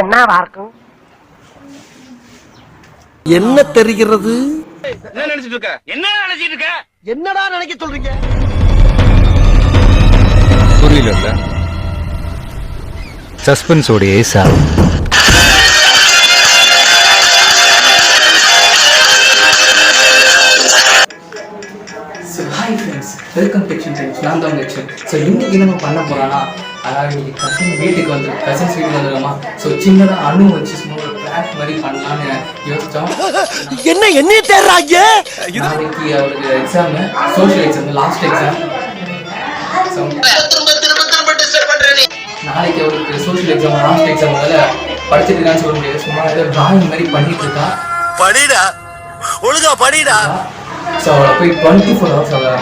என்னவா இருக்கும்? என்ன தெரிகிறது? என்ன நினைச்சிட்டு இருக்க? என்ன நினைச்சிட்டு இருக்க? என்னடா நினைக்க சொல்றீங்க? புரியல. சஸ்பென்ஸ் ஓடியே sir. Hi friends, welcome to kitchen times. நான் தான் கிச்சன். ஸோ இன்றைக்கி நம்ம பண்ண போகிறோன்னா, அதாவது இன்றைக்கி கசின்ஸ் வீட்டுக்கு வந்துருக்கோமா. ஸோ சின்னதாக அணு வச்சு சும்மா ஒரு ப்ராங்க் மாதிரி பண்ணலான்னு யோசித்தோம். என்ன தேடுறாங்க? நாளைக்கு அவருக்கு exam, social exam, last exam. So நாளைக்கு அவருக்கு சோஷியல் எக்ஸாம், லாஸ்ட் எக்ஸாம்னால படிச்சுட்டு இருக்கான்னு சொல்ல முடியாது. சும்மா ஏதோ டிராயிங் மாதிரி பண்ணிட்டு இருக்கான். படிடா, ஒழுங்கா படிடா. ஸோ அவளை போய் 24 hours அவளை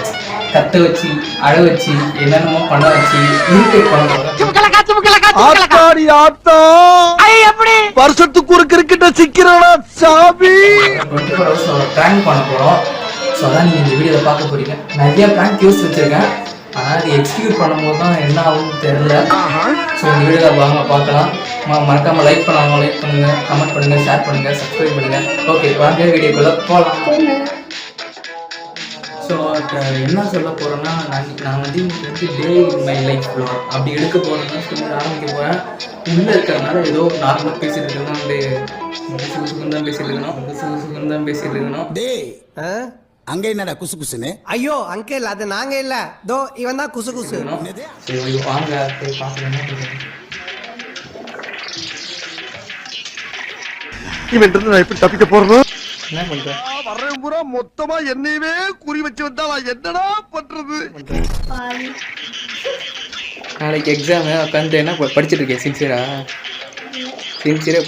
கத்த வச்சு, அழ வச்சு, என்னென்னமோ பண்ண வச்சு இரிட்டேட் பண்ண வருஷத்துக்கு ஒரு கிரிக்கெட்ட சிக்கிறா சாமி. 24 hours அவளை பிராங்க் பண்ண போகிறோம். ஸோ அதான் நீங்கள் இந்த வீடியோவில் பார்க்க போறீங்க. நிறைய பிராங்க் யோசிச்சு வச்சிருக்கேன். ஆனால் அது எக்ஸிக்யூட் பண்ணும்போது தான் என்ன ஆகும்னு தெரியல. ஸோ இந்த வீடியோவில் வாங்க பார்க்கலாம். மறக்காமல் லைக் பண்ணுங்கள், கமெண்ட் பண்ணுங்கள், ஷேர் பண்ணுங்கள், சப்ஸ்கிரைப் பண்ணுங்கள். ஓகே, வாங்க வீடியோக்குள்ளே போகலாம். ஸோ என்ன சொல்ல போகிறேன்னா, நான் வந்து டே இன் மை லைஃப் வ்ளாக் அப்படி எடுக்க போகிறேன்னா சொல்லி ஆரம்பிக்க போகிறேன். உள்ளே இருக்கிறதுனால ஏதோ நார்மலாக பேசிகிட்டு இருக்கணும், அப்படியே சுகம் தான் பேசிகிட்டு இருக்கணும். டே அங்க என்னடா குசு குசுன்னு? ஐயோ அங்கே இல்ல, அது நாங்க இல்ல, தோ இவன் தான் குசு குசு. சரி வாங்க போய் பார்க்கலாம். இவன் நான் எப்படி தப்பிக்க போறேன்? என்ன பண்ணுறேன்? வர்றேன் பூரா மொத்தமா என்னையவே குறி வச்சு வந்தா நான் என்னடா பண்றது? நாளைக்கு எக்ஸாமு, உட்காந்து என்ன படிச்சுட்டு இருக்கேன்? சின்சியராக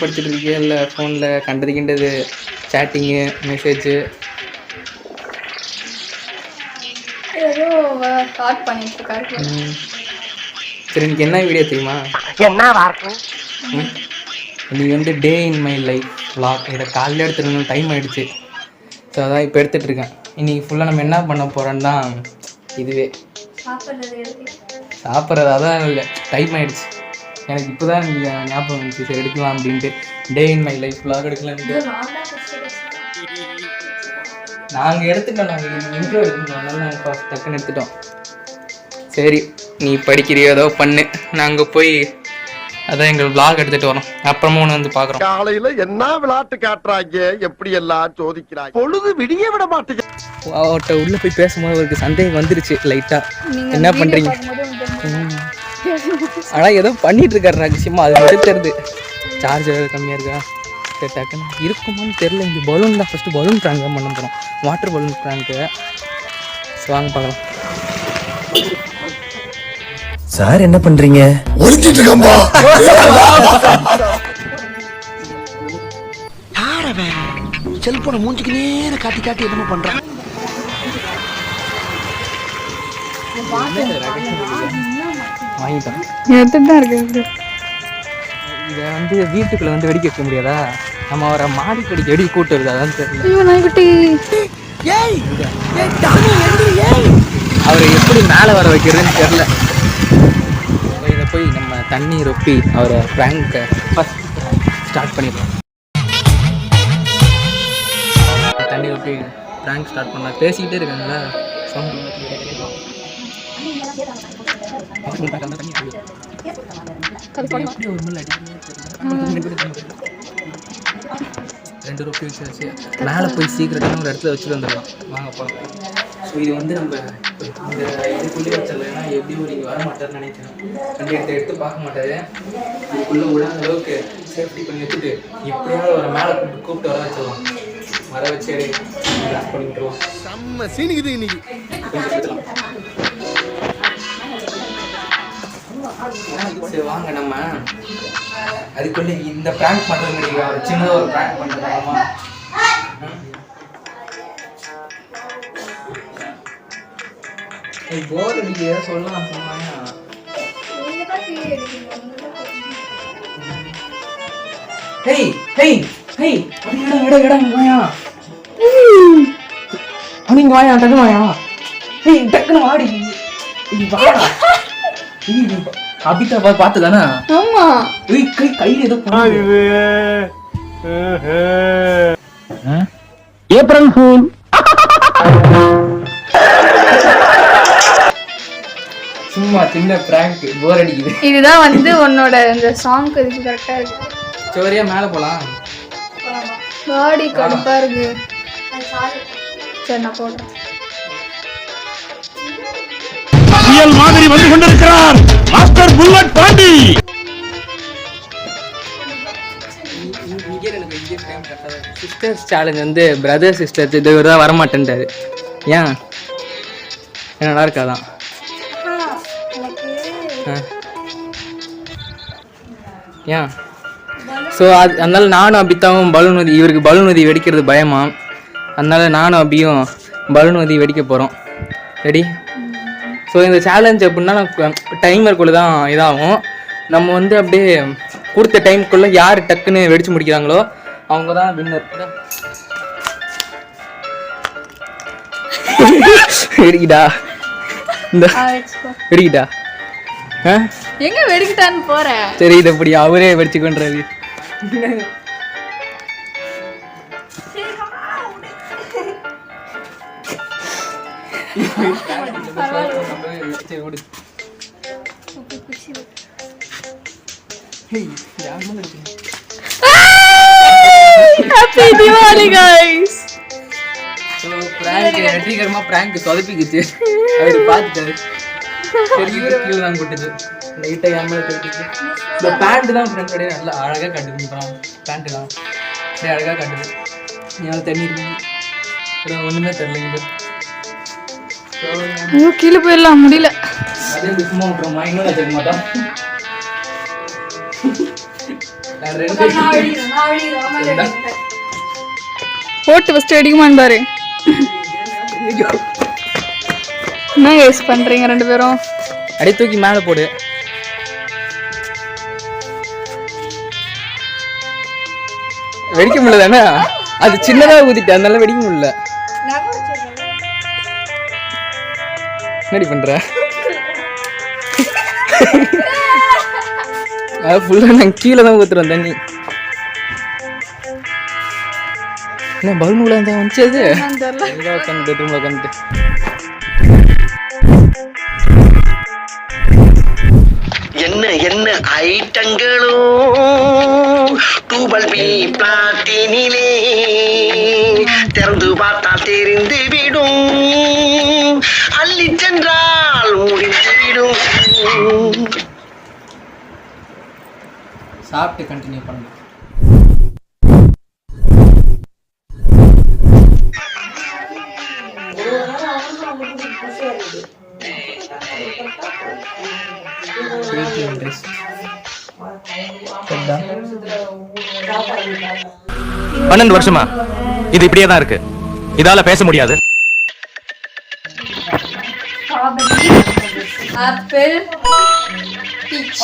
படிச்சுட்டு இருக்கேன். இல்லை ஃபோனில் கண்டது சேட்டிங்கு, மெசேஜு சரி. எனக்கு என்ன வீடியோ தெரியுமா? என்னவா இருக்கும்? நீ வந்து டே இன் மை லைஃப் வ்ளாக். இதை காலையில் எடுத்துகிட்டு டைம் ஆகிடுச்சு. ஸோ அதான் இப்போ எடுத்துகிட்டு இருக்கேன். இன்றைக்கி ஃபுல்லாக நம்ம என்ன பண்ண போகிறோன்னா, இதுவே சாப்பிட்றது. அதான் இல்லை, டைம் ஆகிடுச்சு. எனக்கு இப்போ தான் ஞாபகம் வந்துச்சு, சரி எடுக்கலாம் அப்படின்ட்டு. டே இன் மை லைஃப் வ்ளாக் எடுக்கலான்ட்டு நாங்கள் எடுத்துட்டோம். நாங்கள் இன்ட்ரோ எடுத்துட்டோம், அதனால நாங்கள் டக்குன்னு எடுத்துட்டோம். சரி, நீ படிக்கிறியோ ஏதோ பண்ணு, நாங்கள் போய் அதான் எங்கள் விளாக் எடுத்துட்டு வரோம். அப்புறமா ஒன்று வந்து பார்க்குறோம். காலையில என்ன விளையாட்டு காட்டுறாங்க, எப்படி எல்லாம் சோதிக்கிறாங்க, பொழுது விடிய விட மாட்டேங்க. அவர்கிட்ட உள்ளே போய் பேசும்போது அவருக்கு சந்தேகம் வந்துருச்சு லைட்டாக. என்ன பண்ணுறீங்க? ஆனால் ஏதோ பண்ணிட்டு இருக்காரு ரகசியமாக, அது மட்டும் தெரியுது. சார்ஜ் வேறு கம்மியாக இருக்கா? சரி டக்குன்னு இருக்குமான்னு தெரில. இங்கே பலூன் தான் ஃபஸ்ட்டு பலூன் ப்ராங்க் தான் பண்ண போகிறோம், வாட்டர் பலூன் ப்ராங்க்கு. ஸோ வாங்க பார்க்கலாம். சார் என்ன பண்றீங்க? ஒளிஞ்சிட்டு இருக்கம்பா. யாரவே செல்போனை மூஞ்சிக்கு நேர காட்டி காட்டி என்னமோ பண்றான். வாங்கிட்டோம், எடுத்துட்டு தான் இருக்கு. இதை வந்து வீட்டுக்குள்ளே வந்து வெடிக்க வைக்க முடியாதா? நம்ம அவரை மாடி படிக்க வெடி கூட்டு வருது, அதான் தெரியல. ஐயோ நாய்க்குட்டி, அவரை எப்படி மேலே வர வைக்கிறதுன்னு தெரில. இதை போய் நம்ம தண்ணி ரொப்பி அவரை ப்ராங்கை ஃபஸ்ட் ஸ்டார்ட் பண்ணிடுறோம். தண்ணி ரொப்பி ப்ராங்க் ஸ்டார்ட் பண்ண பேசிக்கிட்டே இருக்காங்களா, சவுண்ட் எப்படி ஒரு மில் அடிக்கணும். 2 ரொப்பி வச்சாச்சு. மேலே போய் சீக்கிரட்டான ஒரு இடத்துல வச்சுட்டு வந்துடலாம். வாங்க போகலாம். ஸோ இது வந்து நம்ம இந்த இதுக்குள்ளே வச்சிடலைன்னா எப்படி ஒரு இங்கே வர மாட்டார்னு நினைக்கிறேன். எடுத்து பார்க்க மாட்டாரு. இதுக்குள்ளே விடாத அளவுக்கு சேஃப்டி பண்ணி வச்சுட்டு எப்படியாவது ஒரு மேலே கூப்பிட்டு வர வச்சிடலாம். வர வச்சு கிளாஸ் பண்ணி விட்டுருவோம். செம்ம சீனிக்குது இன்னைக்கு. சரி வாங்க, நம்ம அதுக்குள்ளே இந்த ப்ராங்க் பண்ணுறது முடியும். சின்னதாக ஒரு ப்ராங்க் பண்ணுறோமா? போர் அடிக்க சொல்லலாம் சொன்னாங்க. ஹேய் ஹேய் ஹேய், இடம் வாயா, நீங்க வாயா, டக்குனு வாயா. ஹேய் டக்குனு வாடி, வாடா. அபிதா பார்த்து தானே? ஆமா. கையில ஏதோ ஏப்ரல் ஃபூல். சும்மா சின்ன பிராங்க், போர் அடிக்குது. இதுதான் வந்து உன்னோட இந்த சாங் இதுக்கு கரெக்டா இருக்கு. சோரியா மேல போலாம். பாடி கடுப்பா இருக்கு. சரி நான் போடுறேன். புயல் மாதிரி வந்து கொண்டிருக்கிறார் master bullet Pandi. Sisters challenge வந்து பிரதர் சிஸ்டர்ஸ் இது தான் வரமாட்டேன்ட்டாரு. ஏன் நல்லா இருக்காதான்? ஏன்? ஸோ அதனால நானும் அபிதாவும் பலூன் ஊதி, இவருக்கு பலூன் ஊதி வெடிக்கிறது பயமா, அதனால நானும் அபியும் பலூன் ஊதி வெடிக்க போகிறோம். ரெடி? ஸோ இந்த சேலஞ்ச் அப்படின்னா டைமருக்குள்ளே தான் இதாகும். நம்ம வந்து அப்படியே கொடுத்த டைமுக்குள்ளே யார் டக்குன்னு வெடிச்சு முடிக்கிறாங்களோ அவங்க தான் வின்னர். வெடிக்கிட்டா இந்த வெடிக்கிட்டா எங்க வெடிக்கிட்டான்னு போறேன். சரி இதை இப்படி அவரே வெடிச்சுக்கொன்றது. Happy Deepavali guys. So prank வெற்றிகரமா பிராங்க் சொதப்பிக்கிச்சு. அவர் பார்த்துட்டாரு. சரி கீழ தான் கொட்டுது. லைட்டா ஏமால தெரிஞ்சிச்சு. இந்த பேண்ட் தான் ஃப்ரெண்ட் கடையில நல்லா அழகா கட்டுது. பேண்ட் தான் சரி அழகா கட்டுது. நீங்க தண்ணி இருக்கு ஒண்ணுமே தெரியல. ஐயோ கீழே போயிடலாம் முடியல. அதே சும்மா விட்டுறோமா? இன்னும் தெரிக்க மாட்டோம். போட்டு ஃபர்ஸ்ட் அடிக்குமான்னு பாரு. என்ன கைஸ் பண்றீங்க ரெண்டு பேரும்? அடி தூக்கி மேலே போடு. வெடிக்க முடியல தானே? அது சின்னதாக ஊதிட்டு அதனால வெடிக்க முடியல. என்னடி பண்ற? அது ஃபுல்லாக நாங்கள் கீழே தான் ஊற்றுறோம் தண்ணி. என்ன பலூன் உள்ள இருந்தா வந்துச்சு? அது உட்காந்து திரும்ப உட்காந்துட்டு என்ன என்ன ஐட்டங்களோ டூபல் பி பிளாட்டினிலே திறந்து பார்த்தால் தெரிந்து விடும், அள்ளி சென்றால் முடிந்து விடும். சாப்பிட்டு கண்டினியூ பண்ணுங்க. பன்னெண்டு வருஷமா இது இப்படியே தான் இருக்கு. இதால பேச முடியாது. ஆப்பிள் பீச்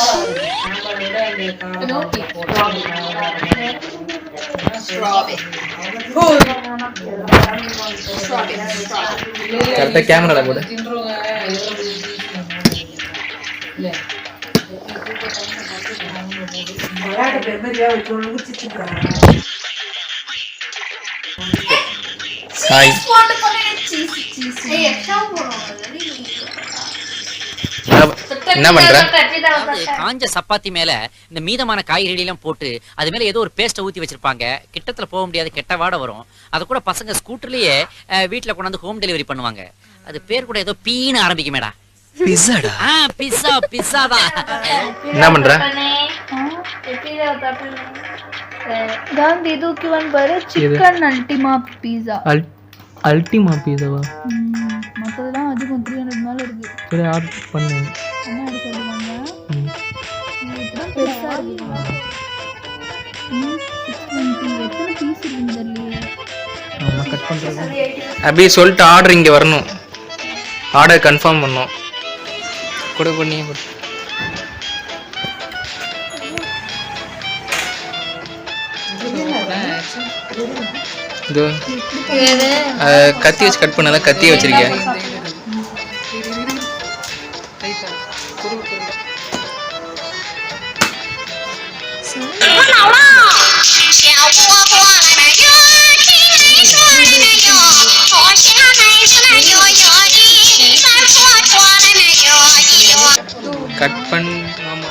கரெக்டா கேமரா கூட என்ன பண்ற? காஞ்ச சப்பாத்தி மேல இந்த மீதமான காய்கறி எல்லாம் போட்டு அது மேல ஏதோ ஒரு பேஸ்ட ஊத்தி வச்சிருப்பாங்க. கிட்டத்துல போக முடியாது, கெட்ட வாடை வரும். அது கூட பசங்க ஸ்கூட்டர்லயே வீட்டுல கொண்டாந்து ஹோம் டெலிவரி பண்ணுவாங்க. அது பேர் கூட ஏதோ பீன்னு ஆரம்பிக்குமேடா. பிஸாடா? பிஸா பிஸா தான். என்ன பண்ற? காந்தி தூக்கிவான் பாரு. சிக்கன் அல்டிமா பீஸா. அல்டிமா பீஸாவா? மற்றதெல்லாம் அதிகம் 300 மேல இருக்கு. சரி ஆர்டர் பண்ணு. என்ன ஆர்டர் சொல்லுவாங்க? இப்பதான் பெருசா இருக்கு. 620 எத்தனை பீஸ் இருக்குன்னு தெரியலையே. நான் கட் பண்றேன். அப்படியே சொல்லிட்டு ஆர்டர் இங்க வரணும். ஆர்டர் கன்ஃபார்ம் பண்ணோம். கூட பண்ணி கத்தி வச்சு கட் பண்ணாத, கத்தியை வச்சிருக்கேன். கட் பண்ணாமா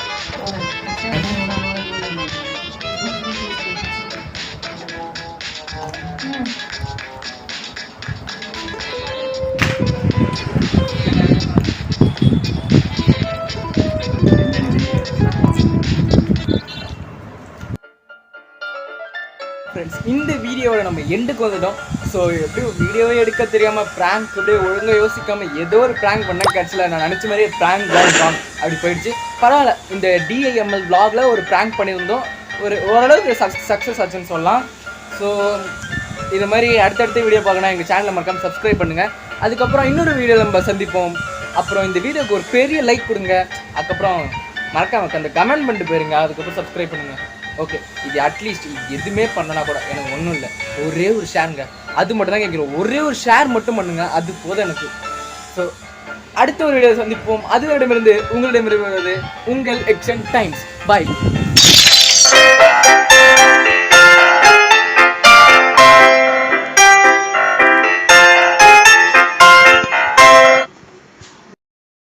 ஃப்ரெண்ட்ஸ், இந்த வீடியோவை நம்ம எண்டுக்கு வந்துட்டோம். ஸோ எப்படியும் வீடியோவே எடுக்க தெரியாமல் ப்ராங்க் அப்படியே ஒழுங்காக யோசிக்காமல் ஏதோ ஒரு ப்ராங்க் பண்ண கட்சியில் நான் நினச்ச மாதிரியே ப்ராங்க் ப்ளாக் அப்படி போயிடுச்சு. பரவாயில்ல, இந்த DIML vlogல ஒரு ப்ராங்க் பண்ணியிருந்தோம். ஓரளவுக்கு சக்ஸஸ் ஆச்சுன்னு சொல்லலாம். ஸோ இது மாதிரி அடுத்தடுத்த வீடியோ பார்க்கணும் எங்கள் சேனலை மறக்காமல் சப்ஸ்கிரைப் பண்ணுங்கள். அதுக்கப்புறம் இன்னொரு வீடியோ நம்ம சந்திப்போம். அப்புறம் இந்த வீடியோக்கு ஒரு பெரிய லைக் கொடுங்க. அதுக்கப்புறம் மறக்காம அந்த கமெண்ட் பண்ணிட்டு போயிருங்க. அதுக்கப்புறம் சப்ஸ்கிரைப் பண்ணுங்கள். ஓகே, இது அட்லீஸ்ட் இது எதுவுமே பண்ணனா கூட எனக்கு ஒன்றும் இல்லை, ஒரே ஒரு ஷேருங்க, அது மட்டும் தான் கேட்குறோம். ஒரே ஒரு ஷேர் மட்டும் பண்ணுங்க, அது போதும் எனக்கு. ஸோ அடுத்த ஒரு வீடியோ சந்திப்போம். அதுவிடமிருந்து உங்களிடமிருந்து உங்கள் எக்ஸன் டைம்ஸ். பாய்.